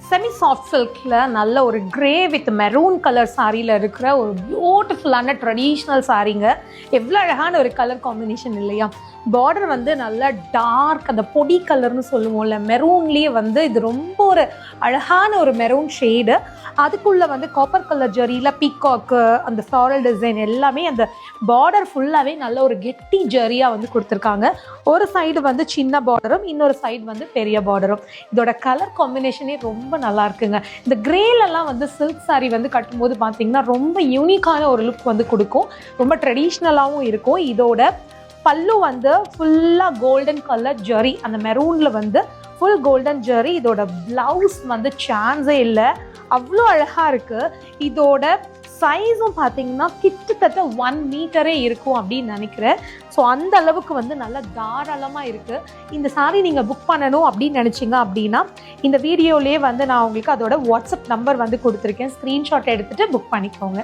Semi soft சில்கில் நல்ல ஒரு grey with maroon colour சாரியில் இருக்கிற ஒரு பியூட்டிஃபுல்லான ட்ரெடிஷ்னல் சாரீங்க. எவ்வளோ அழகான ஒரு கலர் காம்பினேஷன் இல்லையா? பார்டர் வந்து நல்லா டார்க், அந்த பொடி கலர்னு சொல்லுவோம்ல, மெரூன்லேயே வந்து இது ரொம்ப ஒரு அழகான ஒரு மெரூன் ஷேடு. அதுக்குள்ளே வந்து காப்பர் கலர் ஜரியில் பீகாக்கு, அந்த ஃப்ளாரல் டிசைன் எல்லாமே அந்த பார்டர் ஃபுல்லாகவே நல்ல ஒரு கெட்டி ஜரியாக வந்து கொடுத்துருக்காங்க. ஒரு சைடு வந்து சின்ன பார்டரும், இன்னொரு சைடு வந்து பெரிய பார்டரும். இதோட கலர் காம்பினேஷனே ரொம்ப நல்லா இருக்குங்க. இந்த கிரேலெல்லாம் வந்து சில்க் சாரீ வந்து கட்டும்போது பார்த்தீங்கன்னா ரொம்ப யூனிக்கான ஒரு லுக் வந்து கொடுக்கும். ரொம்ப ட்ரெடிஷ்னலாகவும் இருக்கும். இதோட பல்லு வந்து ஃபுல்லாக கோல்டன் கலர் ஜரி, அந்த மெரூனில் வந்து ஃபுல் கோல்டன் ஜரி. இதோட ப்ளவுஸ் வந்து சான்ஸே இல்லை, அவ்வளோ அழகாக இருக்குது. இதோட சைஸும் பார்த்தீங்கன்னா கிட்டத்தட்ட 1 மீட்டரே இருக்கும் அப்படின்னு நினைக்கிறேன். ஸோ அந்த அளவுக்கு வந்து நல்லா தாராளமாக இருக்குது. இந்த சாரீ நீங்கள் புக் பண்ணணும் அப்படின்னு நினச்சிங்க அப்படின்னா இந்த வீடியோலேயே வந்து நான் உங்களுக்கு அதோட வாட்ஸ்அப் நம்பர் வந்து கொடுத்துருக்கேன். ஸ்க்ரீன்ஷாட் எடுத்துகிட்டு புக் பண்ணிக்கோங்க.